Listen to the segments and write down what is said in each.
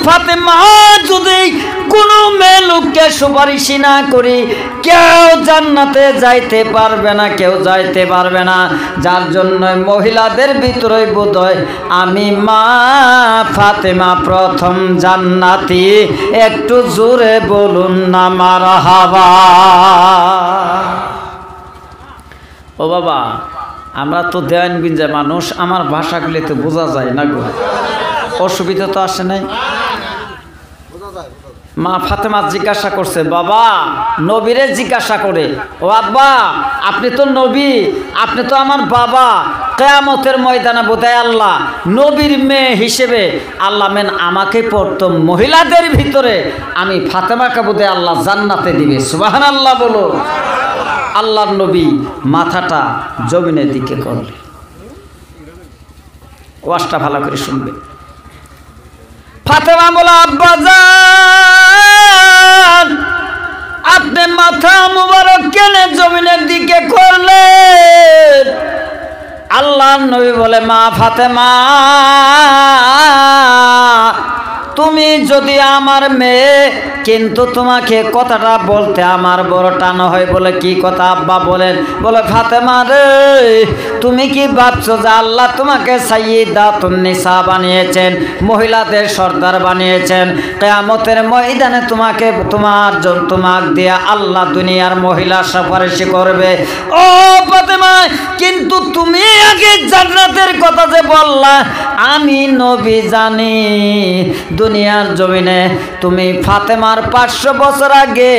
ফাতেমা যদি কোনো মেয়ে লোককে সুপারিশ না করি কেউ জান্নাতে যাইতে পারবে না, কেউ যাইতে পারবে না। যার জন্য মহিলাদের ভিতরে বোধহয় আমি মা ফাতেমা প্রথম জান্নাতি। একটু জোরে বলুন না মারহাবা। ও বাবা, আমরা তো দেওয়ানগঞ্জে মানুষ, আমার ভাষাগুলি তো বোঝা যায় না গো, অসুবিধা তো আসে নাই। মা ফাতেমা জিজ্ঞাসা করছে, বাবা নবীরে জিজ্ঞাসা করে, ও আব্বা আপনি তো নবী, আপনি তো আমার বাবা, কিয়ামতের ময়দানে বোধহয় আল্লাহ নবীর মেয়ে হিসেবে আল্লাহ আমাকে প্রথম মহিলাদের ভিতরে আমি ফাতেমাকে বোধহয় আল্লাহ জান্নাতে দিবে। সুবহানাল্লাহ বলো। আল্লাহর নবী মাথাটা জমিনের দিকে করলে, ওয়াজটা ভালো করে শুনবে। ফাতেমা বলে, আব্বা জান আপনি মাথা মুবারক কেন জমিনের দিকে করলেন? আল্লাহর নবী বলে, মা ফাতেমা তুমি যদি আমার মেয়ে, কিন্তু তোমাকে কথাটা বলতে আমার বড় টান হয়। বলে কি কথা আব্বা বলেন? বলে ফাতেমা রে, তুমি কি ভাবছো যে আল্লাহ তোমাকে সাইয়্যিদাতুন নিসা বানিয়েছেন, মহিলাদের সর্দার বানিয়েছেন? কিয়ামতের ময়দানে তোমাকে তোমাক দিয়ে আল্লাহ দুনিয়ার মহিলা সুপারিশ করবে। ও ফাতেমা, কিন্তু তুমি আগে জান্নাতের কথা যে বললা, আমি নবী জানি দুনিয়ার জমিনে তুমি ফাতেমার 500 বছর আগে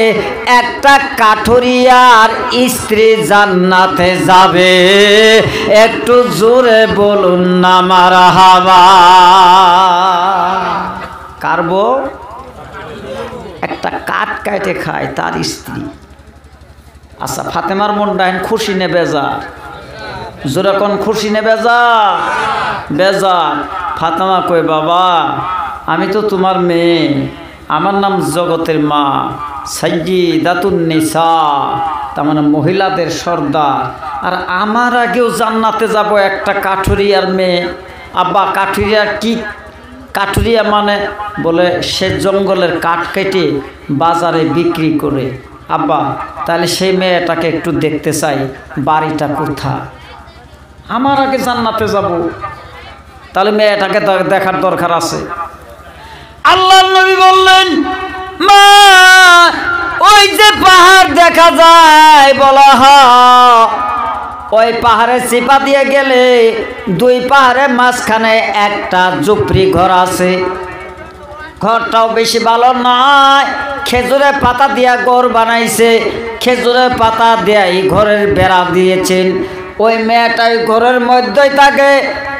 একটা কাঠুরিয়ার স্ত্রী জান্নাতে যাবে। একটু জোরে বলুন না মারহাবা। কারবো একটা কাঠ কাটে খায় তার স্ত্রী। আচ্ছা, ফাতেমার মনটা খুশি নে বেজার? জোরে কোন খুশি নে বেজার? বেজার। ফাতেমা কই, বাবা আমি তো তোমার মেয়ে, আমার নাম জগতের মা, সাইয়্যিদাতুন নিসা, তার মানে মহিলাদের সর্দার, আর আমার আগেও জান্নাতে যাব একটা কাঠুরিয়ার মেয়ে। আব্বা কাঠুরিয়া কি? কাঠুরিয়া মানে বলে সে জঙ্গলের কাঠ কেটে বাজারে বিক্রি করে। আব্বা তাহলে সেই মেয়েটাকে একটু দেখতে চাই, বাড়িটা কোথায়? আমার আগে জান্নাতে যাব, তাহলে মেয়েটাকে দেখার দরকার আছে। আল্লাহর নবী বললেন, মা ওই যে পাহাড় দেখা যায় বলা হয়, ওই পাহাড়ে চিপা দিয়ে গেলে 2 পাহাড়ের মাঝখানে একটা ঝুপড়ি ঘর আছে। ঘরটাও বেশি ভালো নয়, খেজুরের পাতা দিয়া ঘর বানাইছে, খেজুরের পাতা দিয়ে এই ঘরের বেড়া দিয়েছেন। ওই মেয়েটাই ঘরের মধ্যেই থাকে,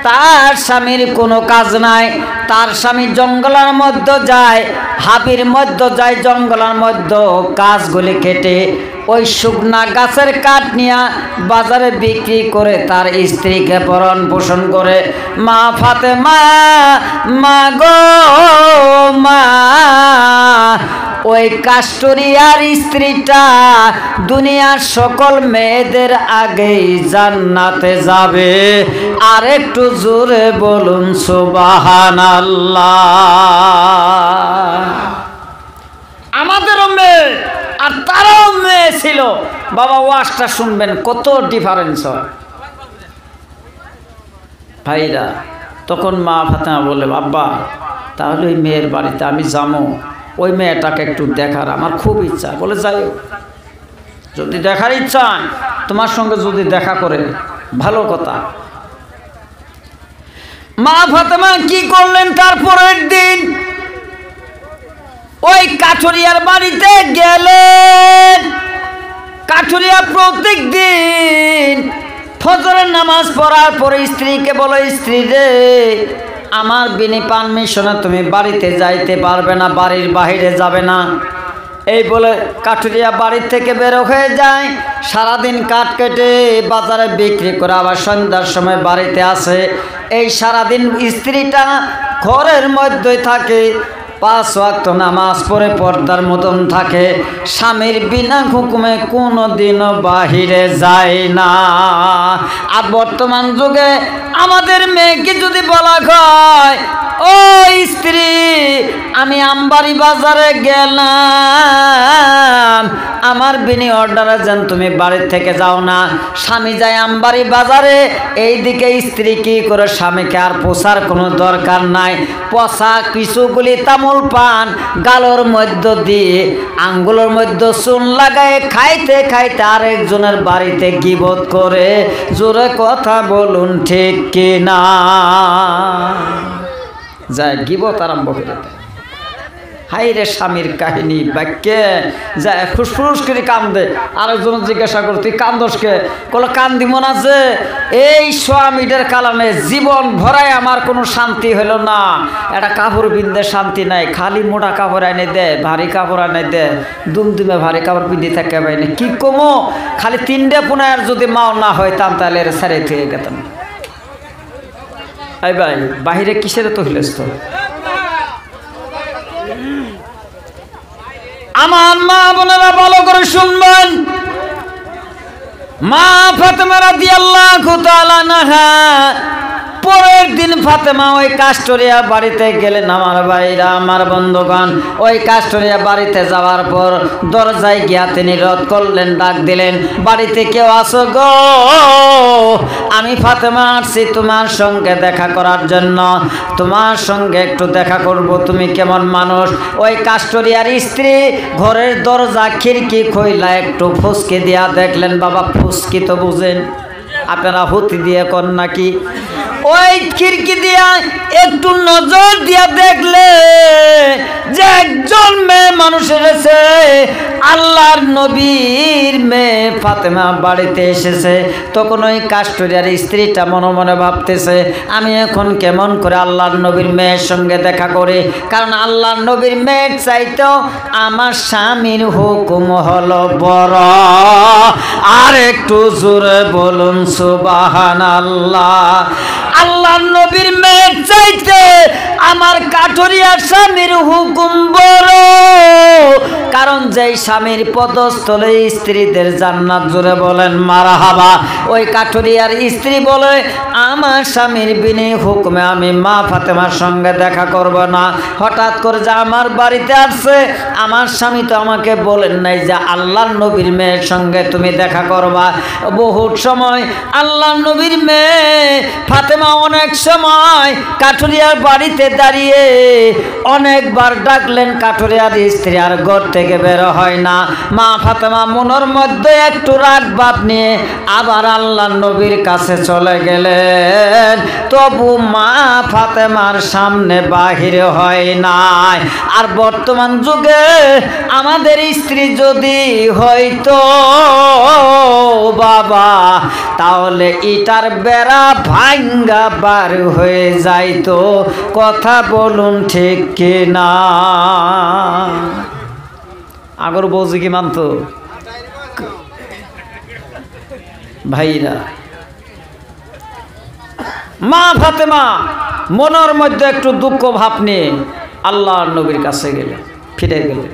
তার স্বামীর কোনো কাজ নাই। তার স্বামী জঙ্গলের মধ্যে যায়, হাবির মধ্যে যায়, জঙ্গলের মধ্যে গাছগুলি কেটে ওই শুকনা গাছের কাঠ নিয়ে বাজারে বিক্রি করে তার স্ত্রীকে ভরণ পোষণ করে। মা ফাতেমা, মা গো মা, ওই কাস্টরিয়ার স্ত্রীটা দুনিয়ার সকল মেয়েদের আগেই জান্নাতে যাবে। আর একটু জোরে বলুন সুবহানাল্লাহ। আমাদেরও মেয়ে আর তারাও মেয়ে ছিল। বাবা ওয়াজটা শুনবেন, কত ডিফারেন্স হয় ভাইরা। তখন মা ফাতেমা বলে, আব্বা তাহলে ওই মেয়ের বাড়িতে আমি যাবো, ওই মেয়েটাকে একটু দেখার আমার খুব ইচ্ছা। বলে যাই, যদি দেখার ইচ্ছা তোমার সঙ্গে যদি দেখা করে ভালো কথা। মা ফাতেমা কি করলেন? তারপরের দিন ওই কাঠুরিয়ার বাড়িতে গেলেন। কাঠুরিয়া প্রত্যেক দিন ফজরের নামাজ পড়ার পরে স্ত্রীকে বলো, স্ত্রী রে আমার বিনি পারমিশনে তুমি বাড়িতে যাইতে পারবে না, বাড়ির বাহিরে যাবে না। এই বলে কাঠুরিয়া বাড়ির থেকে বের হয়ে যায়। সারাদিন কাঠ কেটে বাজারে বিক্রি করে আবার সন্ধ্যার সময় বাড়িতে আসে। এই সারাদিন স্ত্রীটা ঘরের মধ্যে থাকে, 5 ওয়াক্ত নামাজ পড়ে পর্দার মতন থাকে, স্বামীর বিনা হুকুমে কোনো দিনও বাহিরে যায় না। আর বর্তমান যুগে আমাদের মেয়েকে যদি বলা হয়, ও স্ত্রী আমি আমবাড়ি বাজারে গেলাম, আমার বিনি অর্ডারে যেন তুমি বাড়ির থেকে যাও না। স্বামী যায় আমবাড়ি বাজারে, এইদিকে স্ত্রী কি করে স্বামীকে আর পোষার কোনো দরকার নাই, পচা কিছুগুলি তামুল পান গালোর মধ্য দিয়ে আঙ্গুলের মধ্যে চুন লাগায় খাইতে খাইতে আরেকজনের বাড়িতে গিবত করে। জোরে কথা বলুন ঠিক কি না? যায় গিবত আরম্ভ করে দেয়। হাই রে স্বামীর কাহিনী বাক্যে যায় ফুসফুস করে কান্দে। আরেকজন জিজ্ঞাসা করে তুই কান্দসকে? বলো কান্দি মন আছে, এই স্বামীদের কারণে জীবন ভরাই আমার কোনো শান্তি হলো না। একটা কাপড় পিনতে শান্তি নাই, খালি মোটা কাপড় এনে দেয়, ভারী কাপড় এনে দেয়, দুমদুমে ভারী কাপড় পিন্ধে থাকে পাইনি। কি কমো খালি 3টে পুনার যদি মাও না হইতাম তাহলে এর সারে থেকে গেতাম। এই ভাই বাহিরে কিসের তো হিলেস তো? আমার মা বোনেরা ভালো করে শুনবেন। মা ফাতেমা রাদিয়াল্লাহু তাআলা আনহা পরের দিন ফাতেমা ওই কাস্টরিয়া বাড়িতে গেলেন। আমার ভাইরা, আমার বন্ধুগণ, ওই কাস্টরিয়া বাড়িতে যাওয়ার পর দরজায় গিয়া তিনি রোধ করলেন, ডাক দিলেন, বাড়িতে কেউ আসো গো, আমি ফাতেমা আসছি তোমার সঙ্গে দেখা করার জন্য, তোমার সঙ্গে একটু দেখা করব, তুমি কেমন মানুষ? ওই কাস্টরিয়ার স্ত্রী ঘরের দরজা খিড়কি খইলা একটু ফুসকি দিয়া দেখলেন। বাবা ফুসকি তো বুঝেন আপনারা, হুতি দিয়ে কর নাকি? ওই খিড়কি দিয়া একটু নজর দিয়া দেখলে যে একজন মেয়ে মানুষ এসেছে, আল্লাহর নবীর মেয়ে ফাতেমা বাড়িতে এসেছে। তখন ওই কাস্টরিয়ার স্ত্রীটা মনে মনে ভাবতেছে, আমি এখন কেমন করে আল্লাহর নবীর মেয়ের সঙ্গে দেখা করি, কারণ আল্লাহর নবীর মেয়ের চাইতেও আমার স্বামীর হুকুম হলো বড়। আর একটু জোরে বলুন সুবহানাল্লাহ। আল্লাহর নবীর মেয়ের চাইতে আমার কাঠুরিয়ার স্বামীর হুকুম বড়, কারণ যেই স্বামীর পদস্থলে স্ত্রীদের জান্নাত। জোরে বলেন মারহাবা। ওই কাঠুরিয়ার স্ত্রী বলে, আমার স্বামীর বিনি হুকুমে আমি মা ফাতেমার সঙ্গে দেখা করব না। হঠাৎ করে যে আমার বাড়িতে আসছে, আমার স্বামী তো আমাকে বলেন নাই যে আল্লাহর নবীর মেয়ের সঙ্গে তুমি দেখা করবা। বহুত সময় আল্লাহর নবীর মেয়ে ফাতেমা অনেক সময় কাঠুরিয়ার বাড়িতে দাঁড়িয়ে অনেকবার ডাকলেন, কাঠুরিয়ার স্ত্রী আর ঘর থেকে বের হয় না। মা ফাতেমা মনের মধ্যে একটু রাগ ভাব নিয়ে আবার আল্লাহর নবীর কাছে চলে গেলেন, তবু মা ফাতেমার সামনে বাহির হয় নাই। আর বর্তমান যুগে আমাদের স্ত্রী যদি হয়তো বাবা, তাহলে ইটার বেড়া ভাঙ্গা বার হয়ে যাইতো। কথা বলুন ঠিক কি না? আগর বউজি কি মানতো ভাইরা? মা ফাতেমা মনের মধ্যে একটু দুঃখ ভাব নিয়ে আল্লাহর নবীর কাছে গেলে, ফিরে গেলে।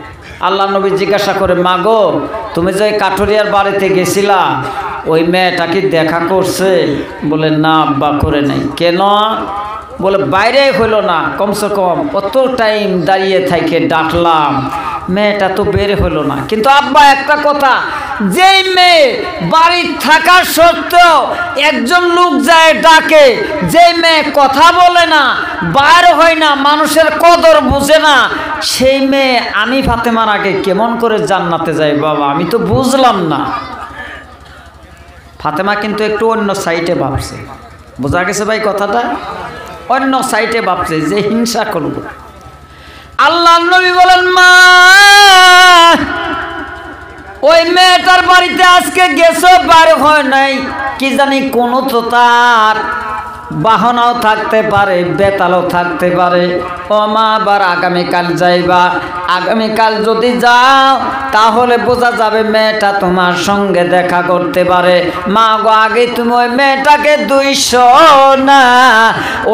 আল্লাহ নবী জিজ্ঞাসা করে, মা গো, তুমি যে কাঠুরিয়ার বাড়িতে গেছিলা, ওই মেয়েটা কি দেখা করছে? বলে না আব্বা, করে নাই। কেন? বলে বাইরে হইল না, কমসে কম অত টাইম দাঁড়িয়ে থাকে ডাকলাম, মেয়েটা তো বের হইল না। কিন্তু আব্বা একটা কথা, যেই মেয়ে বাড়ি থাকার সত্ত্বেও একজন লোক যায় ডাকে, যেই মেয়ে কথা বলে না, বাইর হয় না, মানুষের কদর বুঝে না, সেই মেয়ে আমি ফাতেমার আগে কেমন করে জান্নাতে যাই বাবা? আমি তো বুঝলাম না। ফাতেমা কিন্তু একটু অন্য সাইডে ভাবছে। বোঝা গেছে ভাই কথাটা? অন্য সাইডে ভাবছে যে হিংসা করব। আল্লাহ নবী বলেন, মা ওই মেয়েটার বাড়িতে আজকে গেছো, বার হয় নাই, কি জানি কোনো তো তার বাহনাও থাকতে পারে, বেতালও থাকতে পারে। ও মা, আবার আগামীকাল যাইবা, আগামীকাল যদি যাও তাহলে বোঝা যাবে মেয়েটা তোমার সঙ্গে দেখা করতে পারে। মা গো, আগে তুমি ওই মেয়েটাকে 200 না,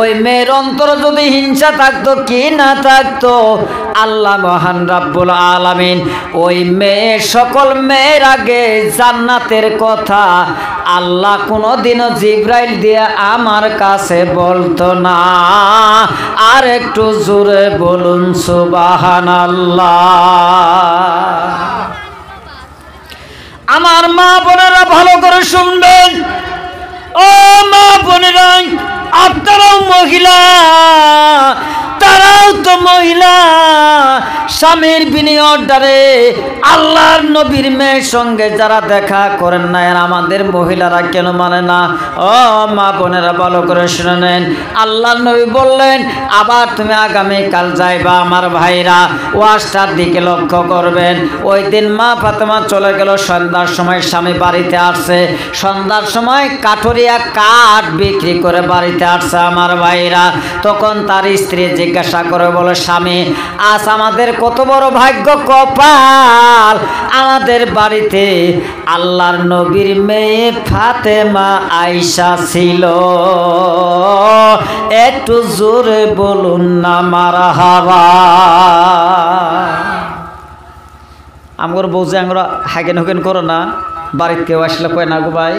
ওই মেয়ের অন্তর যদি হিংসা থাকতো কি না থাকতো, আল্লাহ মহান রাব্বুল আলামিন ওই মেয়ে সকল মেয়ের আগে জান্নাতের কথা আল্লাহ কোনোদিনও জিব্রাইল দিয়ে আমার কাছে বলতো না। আর একটু জোরে বলুন সুবহানাল্লাহ। আমার মা বোনেরা ভালো করে শুনবেন, ও মা বোনেরা, আপনারাও মহিলা, তারাও তো মহিলা। স্বামীর বিনি অর্ডারে আল্লাহর নবীর মেয়ের সঙ্গে যারা দেখা করেন না, আমাদের মহিলারা কেন মানে না? ও মা বোনেরা ভালো করে শুনে নেন। আল্লাহর নবী বললেন, আবার তুমি আগামীকাল যাইবা আমার ভাইরা, ওয়াজটার দিকে লক্ষ্য করবেন। ওই দিন মা ফাতেমা চলে গেল সন্ধ্যার সময়, স্বামী বাড়িতে আসছে। সন্ধ্যার সময় কাঠুরিয়া কাঠ বিক্রি করে বাড়িতে আসছে আমার ভাইরা। তখন তার স্ত্রী জিজ্ঞাসা করে, বলে, স্বামী, আজ আমাদের কত বড় ভাগ্য, কপাল, আমাদের বাড়িতে আল্লাহর নবীর মেয়ে ফাতেমা আয়েশা ছিল। একটু জোরে বলুন না মারহাবা। আমার বউজে আমরা হাগেন হুগেন করো না, বাড়িতে কেউ আসলে কয় না গো ভাই,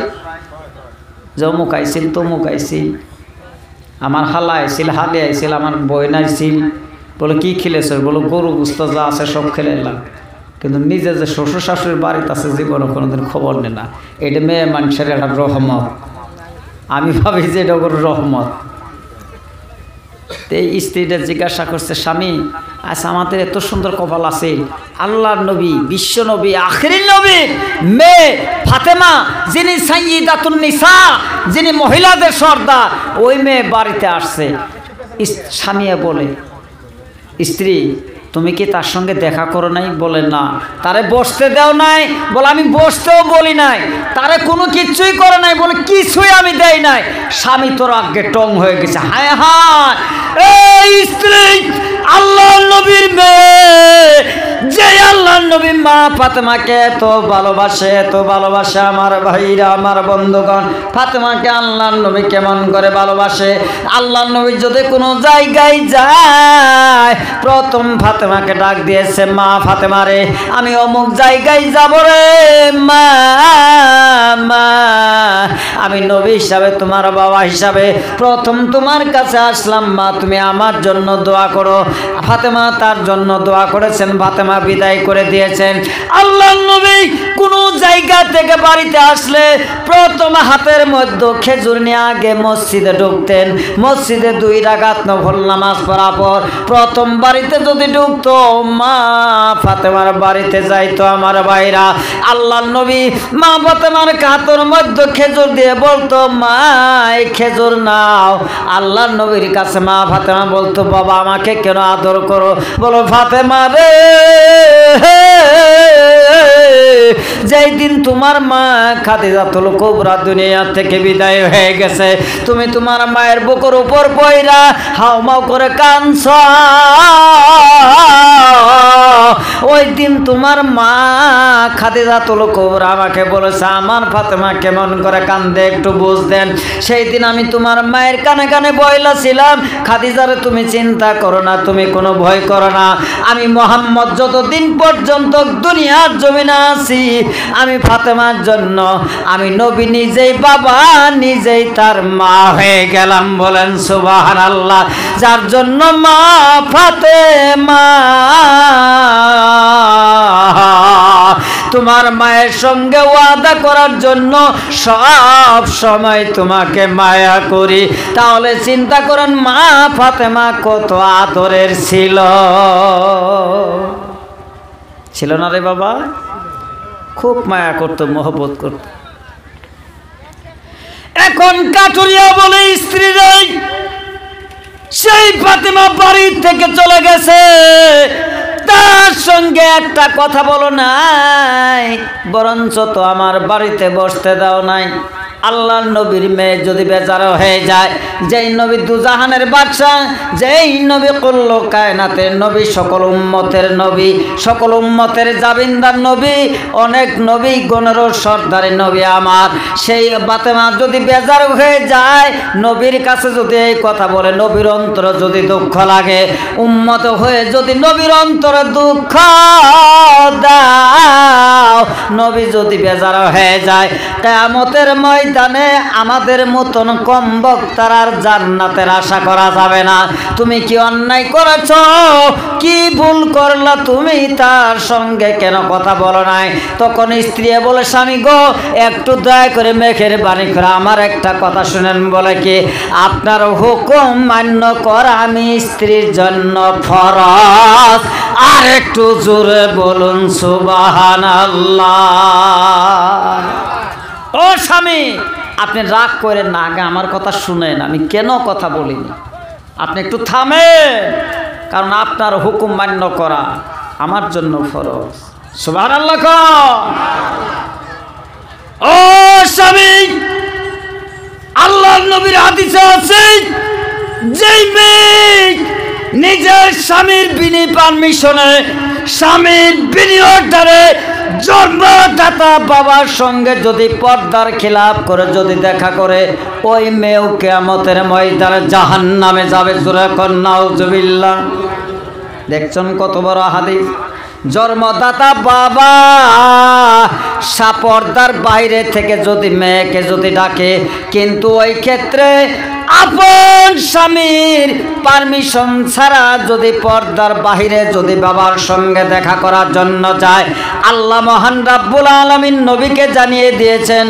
যে অমুক আইছিল তমুক আইছিল, আমার হালা আইছিল, হালি আইছিল, আমার বইন আইছিল। বলে কি খেলেছ? বলো গরু গুস্ত যা আছে সব খেলে এলাম, কিন্তু নিজে যে শ্বশুর শাশুড়ির বাড়িতে আছে জীবনে কোনোদিন খবর নেই না। এটা মেয়ে মানুষের একটা রহমত। আমি ভাবি যে এটা কোনো রহমত। এই স্ত্রীটা জিজ্ঞাসা করছে, স্বামী, আচ্ছা আমাদের এত সুন্দর কপাল আছে, আল্লাহর নবী, বিশ্ব নবী, আখিরি নবী মেয়ে ফাতেমা, যিনি সাইয়্যিদাতুন নিসা, যিনি মহিলাদের সর্দার, ওই মেয়ে বাড়িতে আসছে। স্বামী বলে, স্ত্রী, তুমি কি তার সঙ্গে দেখা করো নাই? বলে, না। তারে বসতে দেও নাই? বলে, আমি বসতেও বলি নাই। তারে কোনো কিছুই করে নাই? বলে, কিছুই আমি দেই নাই। স্বামী তোর আগে টং হয়ে গেছে। হায় হায়, এই স্ত্রী আল্লাহর নবীর মেয়ে, যে আল্লাহর নবী মা ফাতেমাকে এত ভালোবাসে, এত ভালোবাসে আমার ভাইরা, আমার বন্ধুগণ, ফাতেমাকে আল্লাহর নবী কেমন করে ভালোবাসে। আল্লাহর নবী যদি কোনো জায়গায় যায়, প্রথম ফাতেমাকে ডাক দিয়েছে, মা ফাতেমা রে, আমি অমুক জায়গায় যাব রে মা, মা, আমি নবী হিসাবে, তোমার বাবা হিসাবে প্রথম তোমার কাছে আসলাম, মা তুমি আমার জন্য দোয়া করো। ফাতেমা তার জন্য দোয়া করেছেন, ফাতেমা বিদায় করে দিয়েছেন। আল্লাহর নবী কোনো জায়গা থেকে বাড়িতে আসলে প্রথম হাতের মধ্যে খেজুর নিয়ে আগে মসজিদে ঢুকতেন। মসজিদে 2 রাকাত নফল নামাজ পড়ার পর প্রথম বাড়িতে যদি ঢুকতো, মা ফাতেমার বাড়িতে যাইতো আমার ভাইরা। আল্লাহর নবী মা ফাতেমার হাতের মধ্যে খেজুর দিয়ে বলতো, মা এই খেজুর নাও। আল্লাহর নবীর কাছে মা ফাতেমা বলতো, বাবা আমাকে কেন আদর করো? বলো, ফাতেমা রে, যেই দিন তোমার মা খাদিজাতুল কুবরা দুনিয়া থেকে বিদায় হয়ে গেছে, তুমি তোমার মায়ের বুকের উপর পয়রা হাউমাউ করে কাঁদছ। ওই দিন তোমার মা খাদিজাতুল কুবরা আমাকে বলেছে, আমার ফাতেমা কেমন করে কান্দে একটু বুঝতেন। সেই দিন আমি তোমার মায়ের কানে কানে বইলাছিলাম, খাদিজারে তুমি চিন্তা করো না, তুমি কোনো ভয় করো না, আমি মুহাম্মদ যতদিন পর্যন্ত দুনিয়ার জমিনে আছি, আমি ফাতেমার জন্য আমি নবী নিজেই বাবা, নিজেই তার মা হয়ে গেলাম। বলেন সুবহানাল্লাহ। যার জন্য মা ফাতেমা তোমার মায়ের সঙ্গে ওয়াদা করার জন্য সব সময় তোমাকে মায়া করি। তাহলে চিন্তা করেন মা ফাতেমা কত আদরের ছিল, ছিল না রে বাবা? খুব মায়া করতো, মহব্বত করত। এখন কাঠুরিয়া বলে স্ত্রী নেই, সেই ফাতেমা বাড়ি থেকে চলে গেছে, তার সঙ্গে একটা কথা বলো নাই, বরঞ্চ তো আমার বাড়িতে বসতে দাও নাই। আল্লাহর নবীর মেয়ে যদি বেজারা হয়ে যায়, যেই নবী দুজাহানের বাদশাহ, যেই নবী কুল্ল কায়নাতের নবী, সকল উম্মতের নবী, সকল উম্মতের জাবিন্দার নবী, অনেক নবী গণেরও সর্দারের নবী আমার, সেই ফাতেমা যদি বেজার হয়ে যায়, নবীর কাছে যদি এই কথা বলে, নবীর অন্তরে যদি দুঃখ লাগে, উম্মত হয়ে যদি নবীর অন্তরে দুঃখ দাও, নবী যদি বেজার হয়ে যায়, কিয়ামতের ময়দানে ময়দানে আমাদের মতন কম বক্তার আর জান্নাতের আশা করা যাবে না। তুমি কি অন্যায় করেছ, কি ভুল করলা, তুমি তার সঙ্গে কেন কথা বলো নাই? তখন স্ত্রী বলে, স্বামী গো, একটু দয়া করে মেঘের বাণী করে আমার একটা কথা শুনেন। বলে কি, আপনার হুকুম মান্য করা আমি স্ত্রীর জন্য ফরজ। আর একটু জোরে বলুন সুবহানাল্লাহ। ও স্বামী, আপনি রাগ করেন না, আগে আমার কথা শুনেন, আমি কেন কথা বলিনি। আপনি একটু থামেন, কারণ আপনার হুকুম মান্য করা আমার জন্য ফরজ। সুবহানাল্লাহ। ও স্বামী, আল্লাহর নবীর হাদিসে আছে, যেই মেয়ে নিজের স্বামীর বিনি পারমিশনে, স্বামীর বিনি অর্ডারে জন্মদাতা বাবার সঙ্গে যদি পর্দার খিলাফ করে যদি দেখা করে, ওই মেয়েও কিয়ামতের ময়দানে জাহান্নামে যাবে। জোরে কর নাউজুবিল্লাহ। দেখছেন কত বড় হাদিস। জন্মদাতা বাবা পর্দার বাইরে থেকে যদি মেয়েকে যদি ডাকে, কিন্তু ওই ক্ষেত্রে আপন স্বামীর পারমিশন ছাড়া যদি পর্দার বাহিরে যদি বাবার সঙ্গে দেখা করার জন্য যায়, আল্লাহ মহান রাব্বুল আলামিন নবীকে জানিয়ে দিয়েছেন,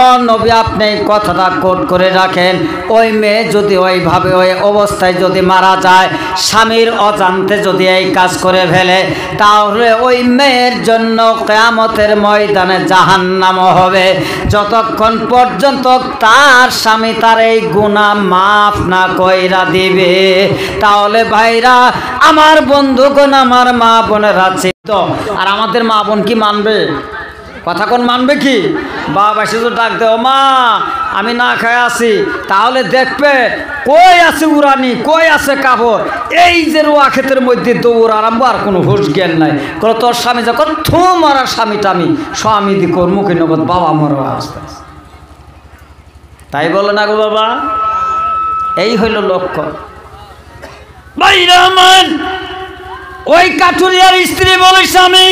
ও নবী আপনি কথাটা কোট করে রাখেন, ওই মেয়ে যদি ওইভাবে ওই অবস্থায় যদি মারা যায়, স্বামীর অজান্তে যদি এই কাজ করে ফেলে, তাহলে ওই মেয়ের জন্য কিয়ামতের ময়দানে জাহান্নাম হবে, যতক্ষণ পর্যন্ত তার স্বামী তার এই গুনাহ মাফ না কইরা দিবে। তাহলে ভাইরা, আমার বন্ধুগণ, আমার মা বোনেরা আছে তো, আর আমাদের মা বোন কি মানবে? কথা কোন মানবে কি? বাবা এসে তো ডাক দেও, মা আমি না খায় আছি, তাহলে দেখবে কই আছে উড়ানি, কই আছে কাপড়, এই যে রোয়া ক্ষেতের মধ্যে দৌড় আরম্ভ, আর কোনো হুশ জ্ঞান নাই। কোনো তোর স্বামী যখন থু মারা স্বামীটা আমি স্বামী দি কর মুখে নগদ বাবা মরা আসতে, তাই বলে না গো বাবা? এই হইল লক্ষ্য। ভাইরা আমার, ওই কাঠুরিয়ার স্ত্রী বলে, স্বামী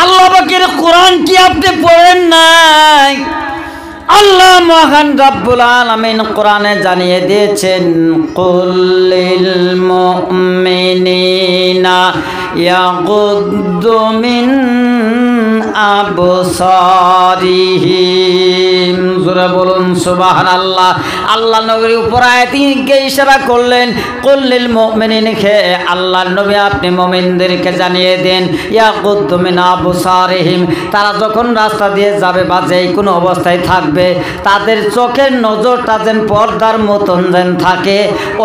আল্লাহ পাকের কোরআন কি আপনি পড়েন নাই? আল্লাহ মহান রাব্বুল আলামিন কোরআনে জানিয়ে দিয়েছেন, কুল্লিল মুমিনিনা ইয়াগুদ্দু মিন আবসারিহিম। জোরে বলুন সুবহানাল্লাহ। আল্লাহ নবীর উপর আয়াতকে ইশারা করলেন, কুল্লিল মুমিনিনা, হে আল্লাহর নবী আপনি মুমিনদেরকে জানিয়ে দেন, ইয়াগুদ্দু মিন আবসারিহিম, তারা যখন রাস্তা দিয়ে যাবে বা যেই কোনো অবস্থায় থাকবে, তাদের চোখের নজরটা যেন পর্দার মতন যেন থাকে,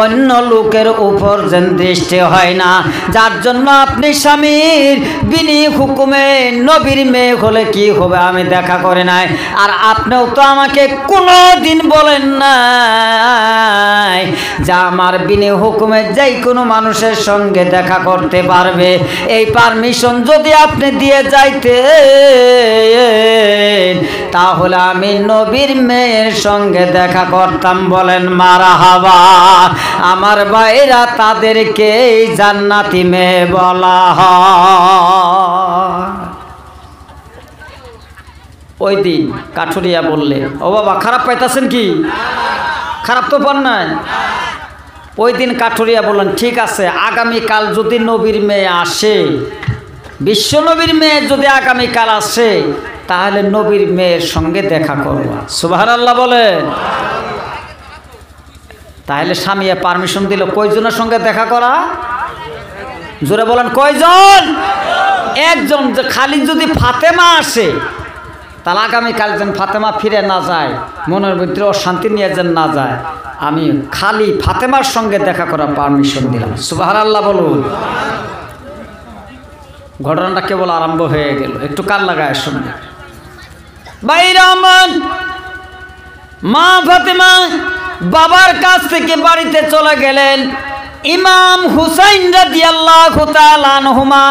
অন্য লোকের উপর যেন দৃষ্টি হয় না। যার জন্য আপনি স্বামীর বিনি হুকুমে নবীর মেয়ে হলে কি হবে আমি দেখা করে নাই, আর আপনিও তো আমাকে কোনো দিন বলেন নাই যে আমার বিনি হুকুমে যেই কোনো মানুষের সঙ্গে দেখা করতে পারবে। এই পারমিশন যদি আপনি দিয়ে যাইতেন, তাহলে আমি নবীর মেয়ের সঙ্গে দেখা করতাম। বলেন মারহাবা। আমার ভাইরা, তাদেরকে জান্নাতি মেয়ে বলা হয়। ওই দিন কাঠুরিয়া বললে, ও বাবা খারাপ পাইতেছেন কি? খারাপ তো পান নাই? ওই দিন কাঠুরিয়া বললেন, ঠিক আছে, আগামীকাল যদি নবীর মেয়ে আসে, বিশ্ব নবীর মেয়ে যদি আগামীকাল আসে, তাহলে নবীর মেয়ের সঙ্গে দেখা করব। সুবহানাল্লাহ বলে। তাহলে স্বামী পারমিশন দিল কয়জনের সঙ্গে দেখা করা? জোরে বলেন কয়জন? একজন। যে খালি যদি ফাতেমা আসে, তাহলে আগামীকাল যেন ফাতেমা ফিরে না যায়, মনের ভিতরে অশান্তি নিয়ে যেন না যায়, আমি খালি ফাতেমার সঙ্গে দেখা করার পারমিশন দিলাম। সুবহানাল্লাহ বলুন। ঘটনাটা কেবল আরম্ভ হয়ে গেল, একটু কান লাগায় শুনবে। ভাইরা আমার, মা ফাতেমা বাবার কাছ থেকে বাড়িতে চলে গেলেন। ইমাম হুসাইন রাদিয়াল্লাহু তাআলা আনহুমা,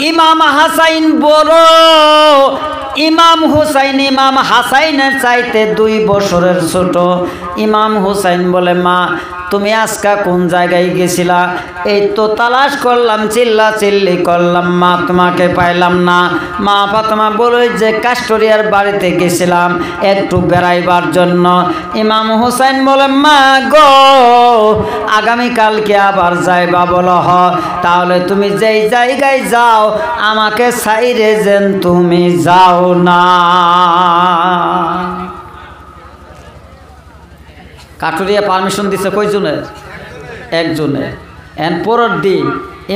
ইমাম হাসাইন বড়, ইমাম হুসাইন ইমাম হাসাইনের চাইতে 2 বছরের ছোট। ইমাম হুসাইন বলে, মা তুমি আজকে কোন জায়গায় গেছিলা? এই তো তালাশ করলাম, চিল্লা চিল্লি করলাম, মা তোমাকে পাইলাম না। মা ফাতেমা বলে, যে কাস্টরিয়ার বাড়িতে গেছিলাম একটু বেড়াইবার জন্য। ইমাম হুসাইন বলে, মা গো আগামীকালকে আবার যাইবা বলো? তাহলে তুমি যেই জায়গায় যাও আমাকে সাইরে যেন তুমি যাও না। কাটুরিয়া পারমিশন দিছে কয়জনের? একজনের। এন পরের দিন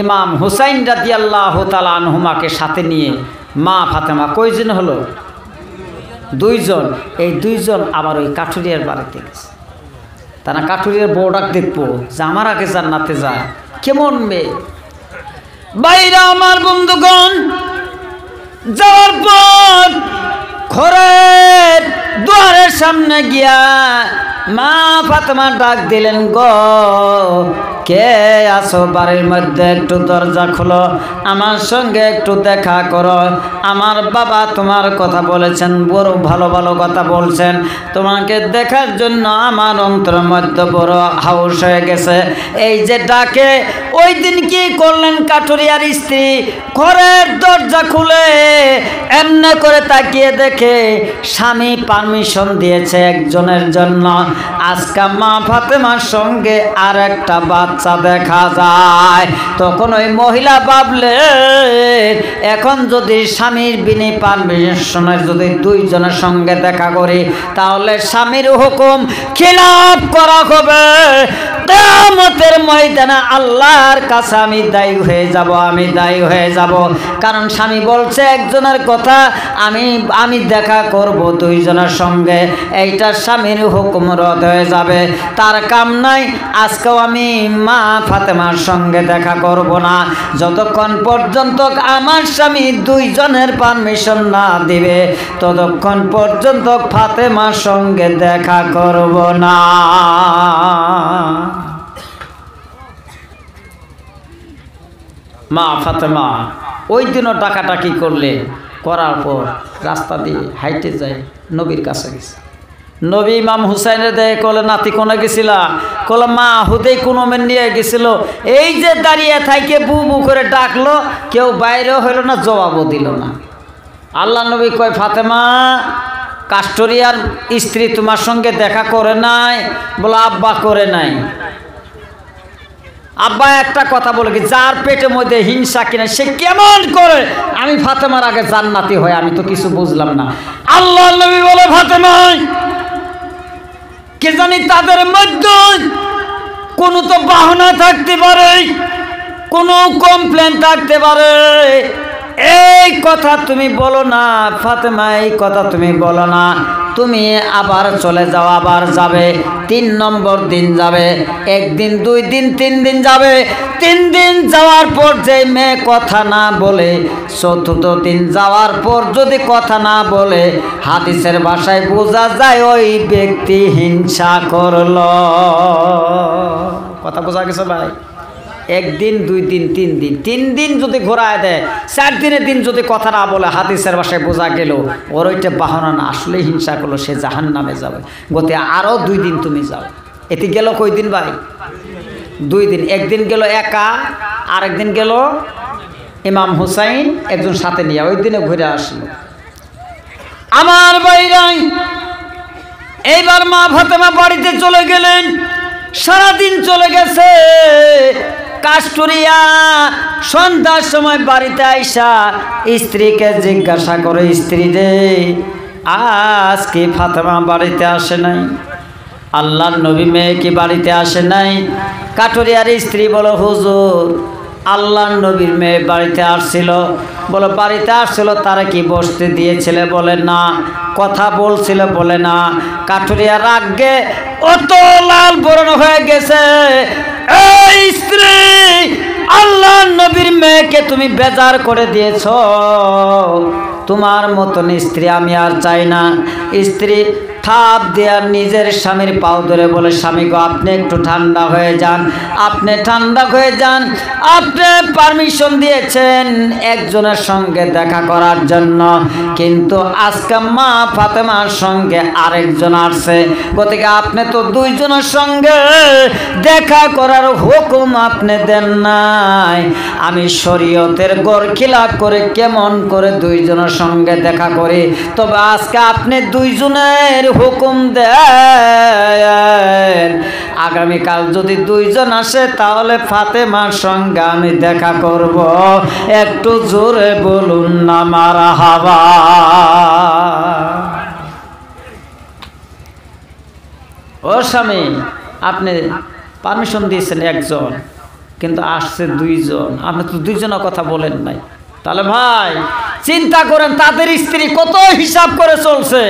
ইমাম হুসাইন রাদিয়াল্লাহু তাআলা আনহুমাকে সাথে নিয়ে মা ফাতেমা কয়জন হলো? দুইজন। এই দুইজন আবার ওই কাঠুরিয়ার বাড়িতে গেছে। তারা কাঠুরিয়ার বউডাক দেখবো যে আমার আগে জান্নাতে যায়, কেমন মেয়ে। বাইরা আমার বন্ধুগণ, যাওয়ার পর ঘরের দুয়ারের সামনে গিয়া মা ফাতেমা ডাক দিলেন, গো কে আছো বাড়ির মধ্যে? একটু দরজা খোলো, আমার সঙ্গে একটু দেখা করো। আমার বাবা তোমার কথা বলেছেন, বড় ভালো ভালো কথা বলছেন, তোমাকে দেখার জন্য আমার অন্তরের মধ্যে বড় হাউস হয়ে গেছে। এই যে ডাকে ওই দিন কি করলেন কাঠুরিয়ার স্ত্রী? ঘরের দরজা খুলে এমনি করে তাকিয়ে দেখে স্বামী পারমিশন দিয়েছে একজনের জন্য। আজকে মা ফাতেমার সঙ্গে আর একটা বাচ্চা দেখা যায়। তখন ওই মহিলা ভাবলে, এখন যদি স্বামীর বিনি পারমিশনের যদি দুইজনের সঙ্গে দেখা করি তাহলে স্বামীর হুকুম খিলাফ করা হবে। কিয়ামতের ময়দানে আল্লাহর কাছে আমি দায়ী হয়ে যাব, আমি দায়ী হয়ে যাব। কারণ স্বামী বলছে একজনের কথা, আমি দেখা করব দুইজনের সঙ্গে, এইটা স্বামীর হুকুম রদ হয়ে যাবে। তার কাম নাই। আজকেও আমি মা ফাতেমার সঙ্গে দেখা করব না যতক্ষণ পর্যন্ত আমার স্বামী দুইজনের পারমিশন না দিবে, ততক্ষণ পর্যন্ত ফাতেমার সঙ্গে দেখা করব না। মা ফাতেমা ওই দিনও ডাকাটাকি করলে, করার পর রাস্তা দিয়ে হাইটে যায় নবীর কাছে গেছে। নবী ইমাম হুসাইনের দেয়, কলে নাতি কোনে গেছিলা? কলে মা হুদেই কোনো মেন নিয়ে গেছিল। এই যে দাঁড়িয়ে থাকে বু বু করে ডাকলো, কেউ বাইরেও হইল না, জবাবও দিল না। আল্লাহ নবী কয়, ফাতেমা কাস্টরিয়ার স্ত্রী তোমার সঙ্গে দেখা করে নাই? বলে আব্বা করে নাই। আব্বা একটা কথা বলে কি, যার পেটের মধ্যে হিংসা কিনা সে কেমন করে আমি ফাতেমার আগে জান্নাতি হয়? আমি তো কিছু বুঝলাম না। আল্লাহ নবী বলে, ফাতেমা কে জানি তাদের মধ্যে কোনো তো বাহানা থাকতে পারে, কোনো কমপ্লেন থাকতে পারে। এই কথা তুমি বলো না ফাতেমা, এই কথা তুমি বলো না। তুমি আবার চলে যাও, আবার যাবে, 3 নম্বর দিন যাবে, 1 দিন 2 দিন 3 দিন যাবে। 3 দিন যাওয়ার পর যে মেয়ে কথা না বলে, 4র্থ দিন যাওয়ার পর যদি কথা না বলে, হাদিসের ভাষায় বোঝা যায় ওই ব্যক্তি হিংসা করলো। কথা বোঝা গেছে ভাই? 1 দিন 2 দিন 3 দিন, 3 দিন যদি ঘোরায় দেয়, 4 দিনের দিন যদি কথা না বলে, হাদিসের ভাষায় বোঝা গেল ওর ওইটা বাহানা না, আসলে হিংসা করলো, সে জাহান্নামে যাবে। গতি আরও 2 দিন তুমি যাও। এতে গেল কই দিন ভাই? 2 দিন। 1 দিন গেল একা, আর 1 দিন গেল ইমাম হুসাইন একজন সাথে নিয়ে, ওই দিনে ঘুরে আসলো। আমার ভাইরাই এইবার মা ফাতেমা বাড়িতে চলে গেলেন। সারাদিন চলে গেছে। কাস্টরিয়া সন্ধ্যার সময় বাড়িতে আইসা স্ত্রীকে জিজ্ঞাসা করে, স্ত্রী রে আজকে ফাতেমা বাড়িতে আসে নাই? আল্লাহর নবী মেয়ে কি বাড়িতে আসে নাই? কাঠুরিয়ার স্ত্রী বলো, হুজুর আল্লাহর নবীর মেয়ে বাড়িতে আসছিল। বলো বাড়িতে আসছিল, তারা কি বসতে দিয়েছিলে? বলে না। কথা বলছিল? বলে না। কাঠুরিয়া রাগে অত লাল বরণ হয়ে গেছে। এই স্ত্রী আল্লাহর নবীর মেয়েকে তুমি বেজার করে দিয়েছ, তোমার মতন স্ত্রী আমি আর চাই না। স্ত্রী থাপ দেওয়ার নিজের স্বামীর পাও ধরে বলে, স্বামী গো আপনি একটু ঠান্ডা হয়ে যান, আপনি ঠান্ডা হয়ে যান। আপনি পারমিশন দিয়েছেন একজনের সঙ্গে দেখা করার জন্য, কিন্তু আজকে মা ফাতেমার সঙ্গে আরেকজন আসছে, গতিকে আপনি তো দুইজনের সঙ্গে দেখা করার হুকুম আপনি দেন নাই। আমি শরীয়তের গরখিলাপ করে কেমন করে দুইজনের সঙ্গে দেখা করি? তবে আজকে আপনি দুইজনের হুকুম দেন, আগামীকাল যদি দুইজন আসে তাহলে ফাতেমার সঙ্গে আমি দেখা করব। একটু জোরে বলুন না মারহাবা। ও স্বামী, আপনি পারমিশন দিয়েছেন একজন, কিন্তু আসছে দুইজন, আপনি তো দুইজনের কথা বলেন নাই। তাহলে ভাই চিন্তা করেন, তাদের স্ত্রী কত হিসাব করে চলছে,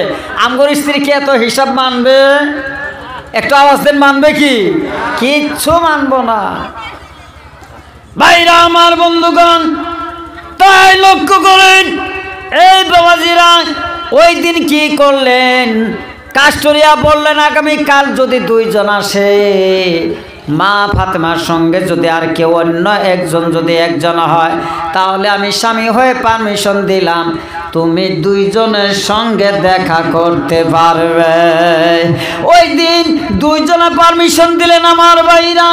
আমগর স্ত্রী কি এত হিসাব মানবে? একটু আওয়াজ দেন, মানবে কি? কিচ্ছু মানবো না। ভাইরা আমার, বন্ধুগণ, তাই লক্ষ্য করেন এই বাবাজিরা ওই দিন কি করলেন? কাস্টরিয়া বললেন আগামীকাল যদি দুইজন আসে, মা ফাতেমার সঙ্গে যদি আর কেউ অন্য একজন যদি একজন হয়, তাহলে আমি স্বামী হয়ে পারমিশন দিলাম, তুমি দুইজনের সঙ্গে দেখা করতে পারবে। ওই দিন দুইজনে পারমিশন দিলেন আমার ভাইরা।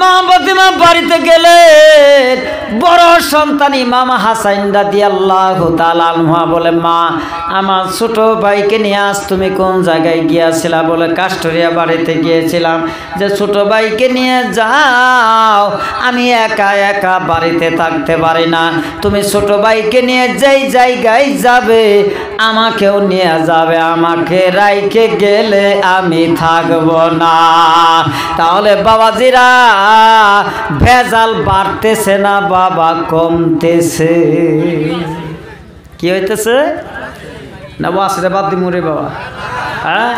মা ফাতেমা বাড়িতে গেলেন, বড় সন্তান ইমাম হাসান রাদিয়াল্লাহু তাআলা আনহু বলে, মা আমার ছোট ভাইকে নিয়ে আজ তুমি কোন জায়গায় গিয়েছিলা? বলে, কাস্টরিয়া বাড়িতে গিয়েছিলাম। যে ছোট ভাইকে নিয়ে যাও, আমি একা একা বাড়িতে থাকতে পারি না, তুমি ছোট ভাইকে নিয়ে যেই জায়গায় যাবে আমাকেও নিয়ে যাবে, আমাকে রাইখে গেলে আমি থাকব না। তাহলে বাবাজিরা ভেজাল বাড়তেছে না বাবা কমতেছে? কি হইতেছে না? বাসরে বাদ দি মুরে বাবা, হ্যাঁ,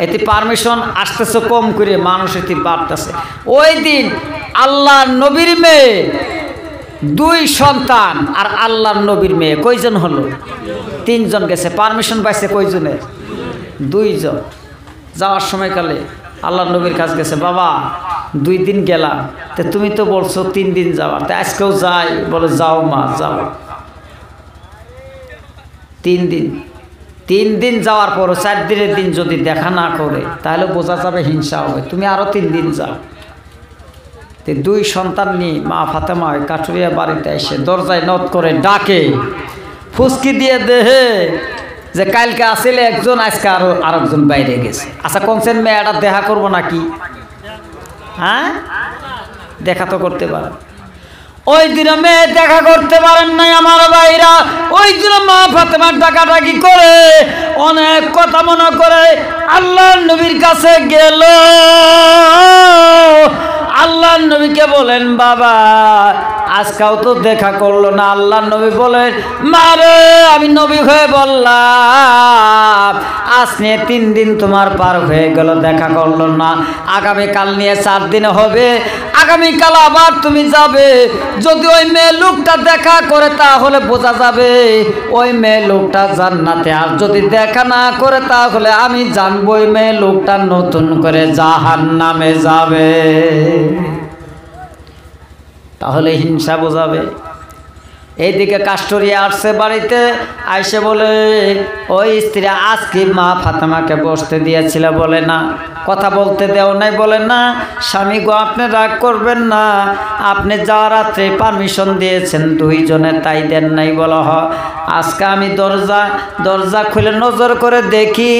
এতে পারমিশন আসতেছে কম করে, মানুষ এতে বাড়তেছে। ওই দিন আল্লাহর নবীর মেয়ে দুই সন্তান আর আল্লাহর নবীর মেয়ে কয়জন হলো? তিনজন গেছে। পারমিশন পাইছে কয়জনের? দুইজন। যাওয়ার সময়কালে আল্লাহর নবীর কাছে গেছে, বাবা 2 দিন গেলাম, তো তুমি তো বলছো 3 দিন যাওয়ার, তো আজকেও যাই। বলে, যাও মা যাও। 3 দিন। 3 দিন যাওয়ার পরও 4 দিনের দিন যদি দেখা না করে তাহলে বোঝা যাবে হিংসা হবে, তুমি আরও 3 দিন যাও। তো 2 সন্তান নিয়ে মা ফাতেমা ওই কাঠুরিয়া বাড়িতে এসে দরজায় নক করে ডাকে, ফুসকি দিয়ে দেহে যে কালকে আসলে একজন, আজকে আরেকজন বাইরে গেছে। আচ্ছা কোনছেন মেয়েটা দেখা করবো নাকি? হ্যাঁ, দেখা তো করতে পারেন। ওই দিন মেয়ে দেখা করতে পারেন নাই আমার ভাইরা। ওই দিন মা ফাতেমার ডাকাডাকি করে অনেক কথা মনে করে আল্লাহর নবীর কাছে গেল। আল্লাহর নবীকে বলেন, বাবা আজকাও তো দেখা করলো না। আল্লাহর নবী বলেন, মারে আমি নবী হয়ে বললাম আজ নিয়ে 3 দিন তোমার পার হয়ে গেল, দেখা করলো না। আগামীকাল নিয়ে 4 দিন হবে, আগামীকাল আবার তুমি যাবে। যদি ওই মেয়ে লোকটা দেখা করে তাহলে বোঝা যাবে ওই মেয়ে লোকটা জান্নাতে, আর যদি দেখা না করে তাহলে আমি জানবো ওই মেয়ে লোকটা নতুন করে জাহান্নামে যাবে। তাহলে হিংসা বোঝাবে। এইদিকে কাস্টরিয়া আসছে বাড়িতে, আইসে বলে, ওই স্ত্রী আজকে মা ফাতেমাকে বসতে দিয়েছিল? বলে, না। কথা বলতে দেও নাই? বলে, না। স্বামী গো আপনি রাগ করবেন না, আপনি যাওয়ার রাত্রে পারমিশন দিয়েছেন দুইজনে, তাই দেন নাই? বলা হ। আজকে আমি দরজা খুলে নজর করে দেখি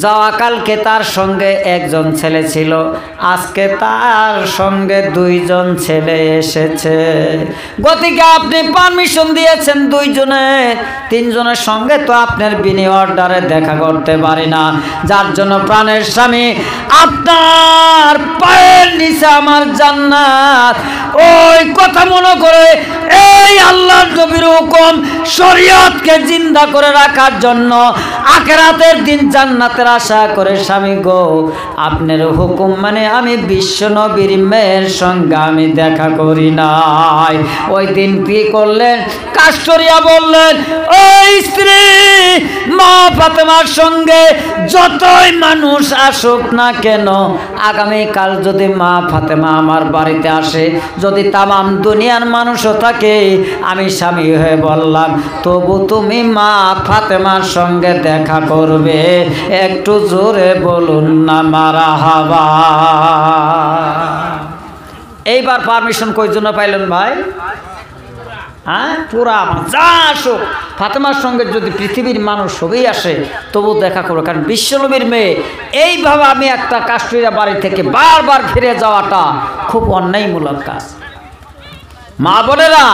যাওয়া কালকে তার সঙ্গে একজন ছেলে ছিল, আজকে তার সঙ্গে 2 জন ছেলে এসেছে। গতিকে আপনি পারমিশন দিয়েছেন 2 জনে, 3 জনের সঙ্গে তো আপনার বিনি অর্ডারে দেখা করতে পারি না। যার জন্য প্রাণের স্বামী আপনার পায়ের নিচে আমার জান্নাত। ওই কথা মনে করে এই আল্লাহর নবীর হুকুম শরীয়তকে জিন্দা করে রাখার জন্য আখিরাতের দিন জান্নাতে জান্নাতের আশা করে স্বামী গো আপনার হুকুম মানে আমি বিশ্ব নবীর মেয়ের সঙ্গে আমি দেখা করি নাই। ওই দিন কি করলেন? কাস্টরিয়া বললেন, ওই স্ত্রী মা ফাতেমার সঙ্গে যতই মানুষ আসুক না কেন, আগামীকাল যদি মা ফাতেমা আমার বাড়িতে আসে, যদি তামাম দুনিয়ার মানুষও থাকে, আমি স্বামী হয়ে বললাম তবু তুমি মা ফাতেমার সঙ্গে দেখা করবে। একটু জোরে বলুন না মারহাবা। এইবার পারমিশন কই জন্য পাইলেন ভাই? হ্যাঁ, পুরা আমার যা আসুক, ফাতেমার সঙ্গে যদি পৃথিবীর মানুষ সবই আসে তবু দেখা করবো, কারণ বিশ্বনবীর মেয়ে। এইভাবে আমি একটা কাস্টরিয়া বাড়ি থেকে বারবার ফিরে যাওয়াটা খুব অন্যায়মূলক কাজ। মা বোনেরা,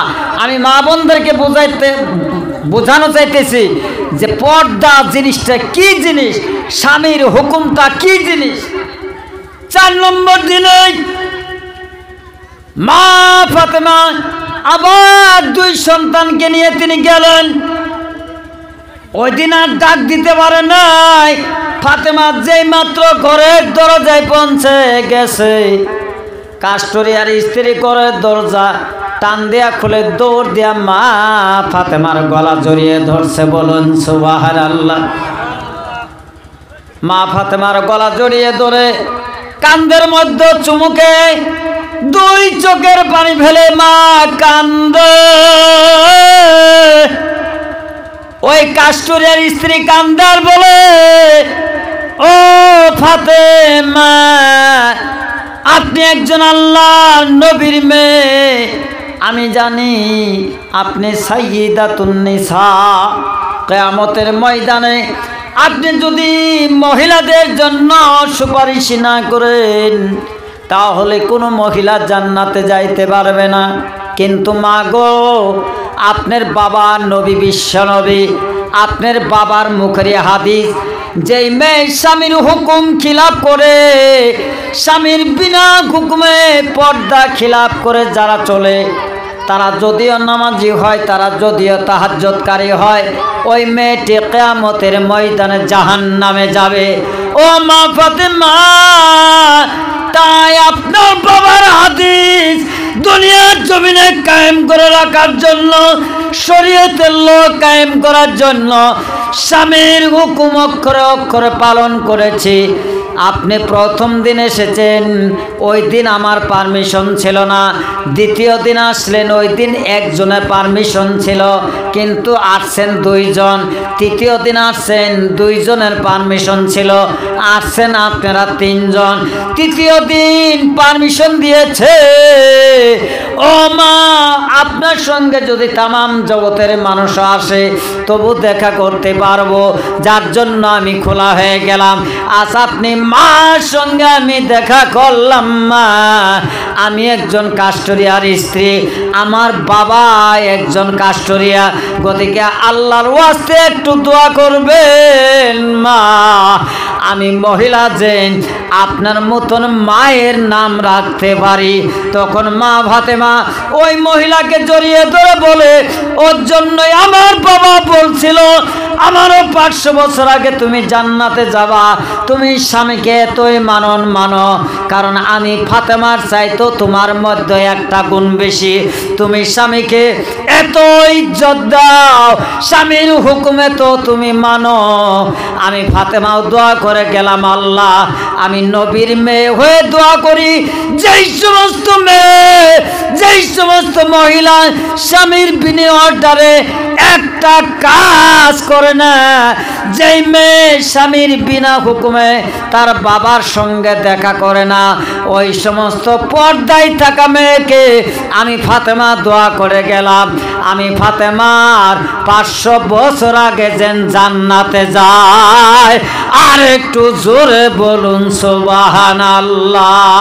আমি মা বোনদেরকে বোঝানো চাইতেছি যে পর্দা জিনিসটা কি জিনিস, স্বামীর হুকুমটা কি জিনিস। 4 নম্বর দিনে মা ফাতেমা আবার 2 সন্তানকে নিয়ে তিনি গেলেন। ওই দিন আর ডাক দিতে পারে নাই। ফাতেমা যেই মাত্র ঘরের দরজায় পৌঁছে গেছে, কাস্টরিয়ার স্ত্রী ঘরের দরজা টান দিয়া খুলে দৌড় দিয়া মা ফাতেমার গলা জড়িয়ে ধরছে। বলুন সুবহানাল্লাহ। মা ফাতেমার গলা জড়িয়ে ধরে কান্দের মধ্যে চুমুকে 2 চোখের পানি ফেলে মা কান্দে। ওই কাস্টরিয়ার স্ত্রী কান্দার বলে, ও ফাতেমা, আপনি একজন আল্লাহর নবীর মেয়ে, আমি জানি আপনি সাইয়্যিদাতুন নিসা। কিয়ামতের ময়দানে আপনি যদি মহিলাদের জন্য সুপারিশ না করেন তাহলে কোনো মহিলা জান্নাতে যাইতে পারবে না। কিন্তু মা গো, আপনার বাবা নবী, বিশ্ব নবী, আপনার বাবার মুখের হাদিস, যেই মেয়ে স্বামীর হুকুম খিলাফ করে, স্বামীর বিনা হুকুমে পর্দা খিলাফ করে যারা চলে, তারা যদিও নামাজি হয়, তারা যদিও তাহাজ্জুদকারী হয়, ওই মেয়েটি কিয়ামতের ময়দানে জাহান্নামে যাবে। ও মা ফাতেমা, তাই আপনার বাবার হাদিস দুনিয়ার জমিনে কায়েম করে রাখার জন্য, শরীয়তের ল কায়েম করার জন্য স্বামীর হুকুম অক্ষরে অক্ষরে পালন করেছি। আপনি প্রথম দিন এসেছেন, ওই দিন আমার পারমিশন ছিল না। দ্বিতীয় দিন আসলেন, ওই দিন একজনের পারমিশন ছিল, কিন্তু আসছেন 2 জন। তৃতীয় দিন আসছেন, 2 জনের পারমিশন ছিল, আসছেন আপনারা 3 জন। তৃতীয় দিন পারমিশন দিয়েছে, ও মা, আপনার সঙ্গে যদি তামাম জগতের মানুষ আসে তবু দেখা করতে পারবো, যার জন্য আমি খোলা হয়ে গেলাম। আজ আপনি মার সঙ্গে আমি দেখা করলাম। মা, আমি একজন কাস্টরিয়ার স্ত্রী, আমার বাবা একজন কাস্টরিয়া, গতিকে আল্লাহর ওয়াস্তে একটু দোয়া করবেন মা, আমি মহিলা যে আপনার মতন মায়ের নাম রাখতে পারি। তখন মা ফাতেমা ওই মহিলাকে জড়িয়ে ধরে বলে, ওর জন্যই আমার বাবা বলছিল আমারও 500 বছর আগে তুমি জান্নাতে যাবা। তুমি স্বামীকে এতই মানো, কারণ আমি ফাতেমার চাইতো তোমার মধ্যে একটা গুণ বেশি। তুমি স্বামীকে এত ইজ্জত দাও, স্বামীর হুকুমে তো তুমি মানো। আমি ফাতেমাও দোয়া করে গেলাম, আল্লাহ, আমি নবীর মেয়ে হয়ে দোয়া করি, যেই সমস্ত মেয়ে, যেই সমস্ত মহিলা স্বামীর বিনা অর্ডারে একটা কাজ করে না, যেই মেয়ে স্বামীর বিনা হুকুমে তার বাবার সঙ্গে দেখা করে না, ওই সমস্ত পর্দায় থাকা মেয়েকে আমি ফাতেমা দোয়া করে গেলাম, আমি ফাতেমার 500 বছর আগে যেন জান্নাতে যায়। আর একটু জোরে বলুন সুবহানাল্লাহ।